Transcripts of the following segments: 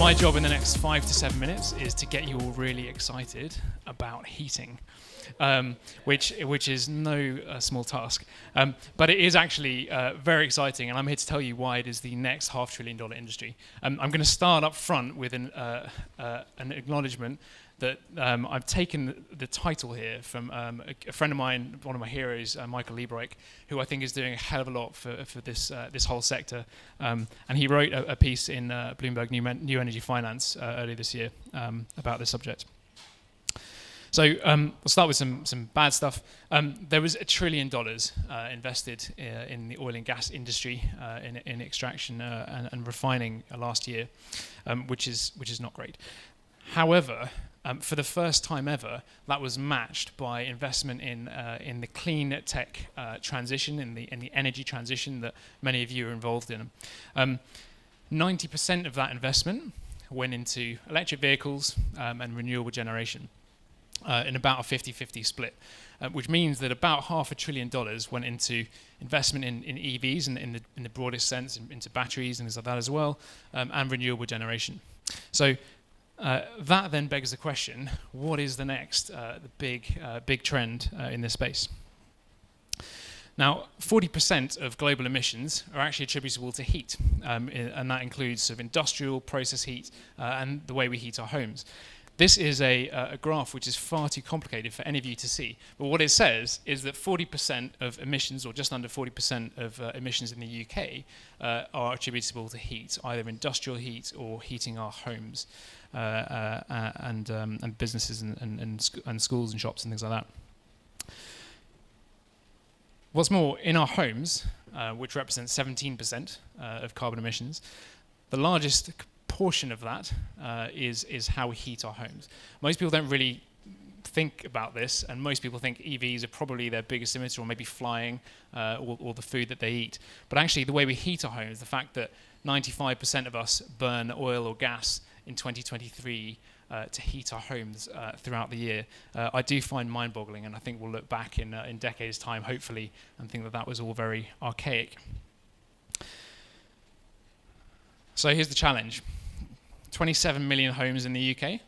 My job in the next 5 to 7 minutes is to get you all really excited about heating, which is no small task. But it is actually very exciting, and I'm here to tell you why it is the next $500 billion industry. I'm going to start up front with an acknowledgement that I've taken the title here from a friend of mine, one of my heroes, Michael Liebreich, who I think is doing a hell of a lot for this whole sector. And he wrote a piece in Bloomberg New Energy Finance earlier this year about this subject. So I'll start with some bad stuff. There was $1 trillion invested in the oil and gas industry in extraction and refining last year, which is not great. However, for the first time ever, that was matched by investment in the clean tech transition, in the energy transition that many of you are involved in. 90% of that investment went into electric vehicles and renewable generation, in about a 50-50 split, which means that about $500 billion went into investment in EVs in the broadest sense, into batteries and things like that as well, and renewable generation. So that then begs the question: what is the next the big trend in this space? Now, 40% of global emissions are actually attributable to heat, and that includes sort of industrial process heat and the way we heat our homes. This is a graph which is far too complicated for any of you to see. But what it says is that 40% of emissions, or just under 40% of emissions in the UK, are attributable to heat, either industrial heat or heating our homes and businesses and schools and shops and things like that. What's more, in our homes, which represents 17% of carbon emissions, the largest portion of that is how we heat our homes. Most people don't really think about this, and most people think EVs are probably their biggest emitter, or maybe flying, or the food that they eat. But actually, the way we heat our homes, the fact that 95% of us burn oil or gas in 2023 to heat our homes throughout the year, I do find mind-boggling, and I think we'll look back in decades' time, hopefully, and think that was all very archaic. So here's the challenge. 27 million homes in the UK,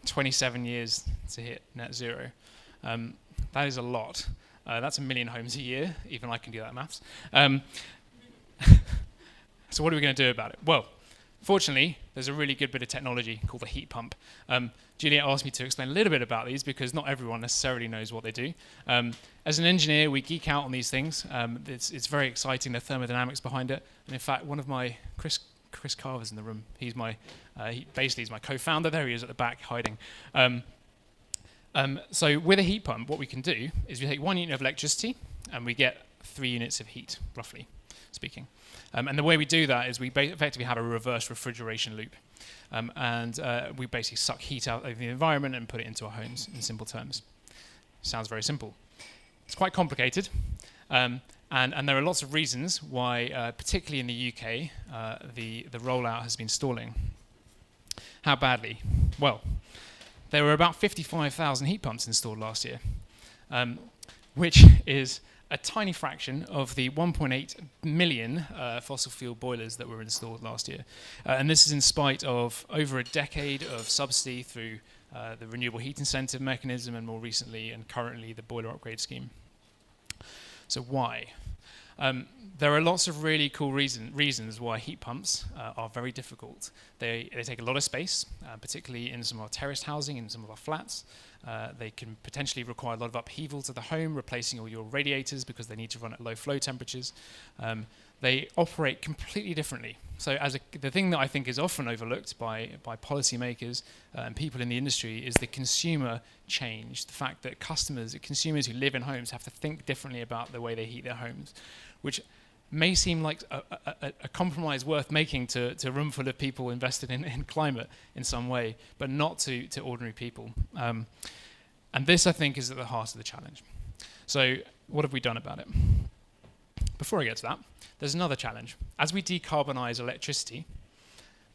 27 years to hit net zero. That is a lot. That's 1 million homes a year. Even I can do that maths. So what are we going to do about it? Well, fortunately, there's a really good bit of technology called the heat pump. Juliet asked me to explain a little bit about these because not everyone necessarily knows what they do. As an engineer, we geek out on these things. It's very exciting, the thermodynamics behind it. And in fact, one of my, Chris Carver's in the room. He's my co-founder. There he is at the back, hiding. So with a heat pump, what we can do is we take 1 unit of electricity and we get 3 units of heat, roughly speaking. And the way we do that is we effectively have a reverse refrigeration loop. And we basically suck heat out of the environment and put it into our homes, in simple terms. Sounds very simple. It's quite complicated. And there are lots of reasons why, particularly in the UK, the rollout has been stalling. How badly? Well, there were about 55,000 heat pumps installed last year, which is a tiny fraction of the 1.8 million fossil fuel boilers that were installed last year. And this is in spite of over a decade of subsidy through the renewable heat incentive mechanism, and more recently and currently the boiler upgrade scheme. So why? There are lots of really cool reasons why heat pumps are very difficult. They take a lot of space, particularly in some of our terraced housing, in some of our flats. They can potentially require a lot of upheaval to the home, replacing all your radiators because they need to run at low flow temperatures. They operate completely differently. So the thing that I think is often overlooked by policymakers and people in the industry is the consumer change, the fact that consumers who live in homes have to think differently about the way they heat their homes, which may seem like a compromise worth making to a room full of people invested in climate in some way, but not to ordinary people. And this, I think, is at the heart of the challenge. So what have we done about it? Before I get to that, there's another challenge. As we decarbonize electricity,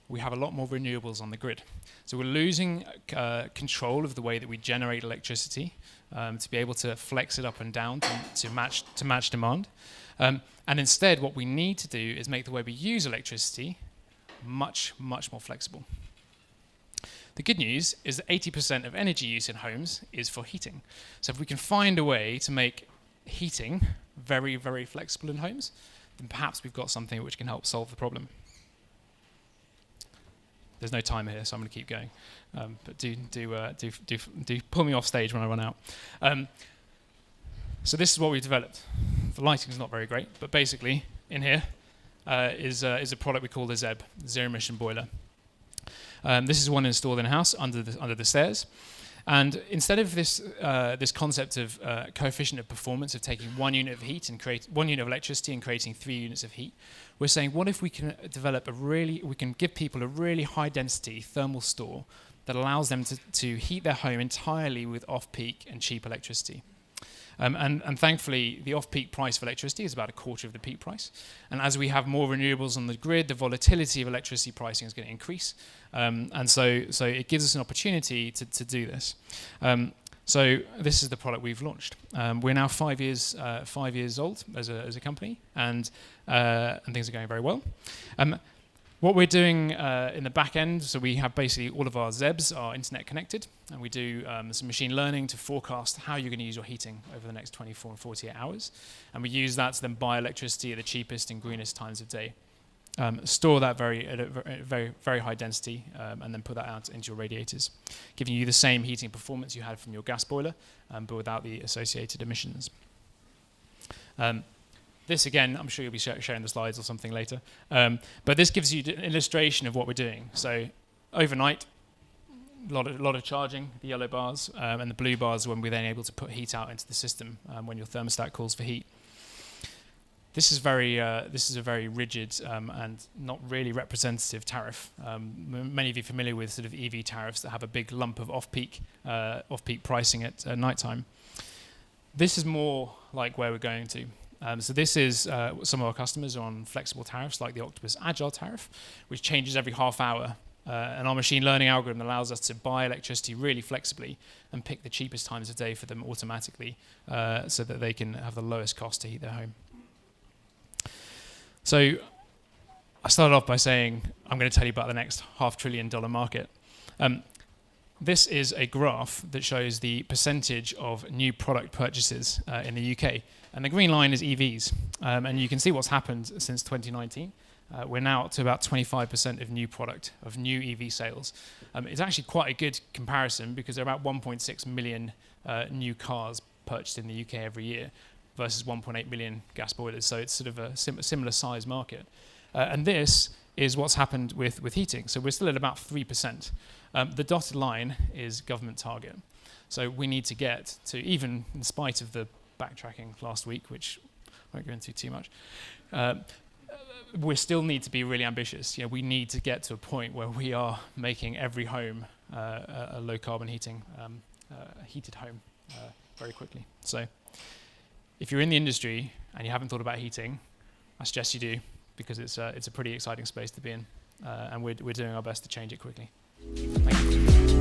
we have a lot more renewables on the grid. So we're losing control of the way that we generate electricity to be able to flex it up and down to match demand. And instead, what we need to do is make the way we use electricity much, much more flexible. The good news is that 80% of energy use in homes is for heating. So if we can find a way to make heating very, very flexible in homes, then perhaps we've got something which can help solve the problem. There's no timer here, so I'm going to keep going. But do pull me off stage when I run out. So this is what we've developed. The lighting's not very great, but basically in here is a product we call the ZEB, Zero Emission Boiler. This is one installed in a house under the stairs. And instead of this concept of coefficient of performance of taking 1 unit of heat and create 1 unit of electricity and creating 3 units of heat, we're saying, what if we can develop we can give people a really high density thermal store that allows them to heat their home entirely with off-peak and cheap electricity. And thankfully, the off-peak price for electricity is about a quarter of the peak price. And as we have more renewables on the grid, the volatility of electricity pricing is going to increase. And so it gives us an opportunity to do this. So this is the product we've launched. We're now 5 years old as a company, and things are going very well. What we're doing in the back end, so we have basically all of our ZEBs are internet connected, and we do some machine learning to forecast how you're going to use your heating over the next 24 and 48 hours. And we use that to then buy electricity at the cheapest and greenest times of day. Store that at a very, very high density, and then put that out into your radiators, giving you the same heating performance you had from your gas boiler, but without the associated emissions. This, again, I'm sure you'll be sharing the slides or something later. But this gives you an illustration of what we're doing. So overnight, a lot of charging, the yellow bars, and the blue bars when we're then able to put heat out into the system when your thermostat calls for heat. This is a very rigid and not really representative tariff. Many of you are familiar with sort of EV tariffs that have a big lump of off-peak pricing at night time. This is more like where we're going to. So this is some of our customers are on flexible tariffs like the Octopus Agile tariff, which changes every half hour. And our machine learning algorithm allows us to buy electricity really flexibly and pick the cheapest times of day for them automatically so that they can have the lowest cost to heat their home. So I started off by saying I'm going to tell you about the next $500 billion market. This is a graph that shows the percentage of new product purchases in the UK. And the green line is EVs. And you can see what's happened since 2019. We're now up to about 25% of new EV sales. It's actually quite a good comparison because there are about 1.6 million new cars purchased in the UK every year versus 1.8 million gas boilers. So it's sort of a similar size market. And this is what's happened with heating. So we're still at about 3%. The dotted line is government target. So we need to get to, even in spite of the backtracking last week, which I won't go into too much, we still need to be really ambitious. We need to get to a point where we are making every home a low carbon heated home very quickly. So if you're in the industry and you haven't thought about heating, I suggest you do, because it's a pretty exciting space to be in, and we're doing our best to change it quickly. Thank you.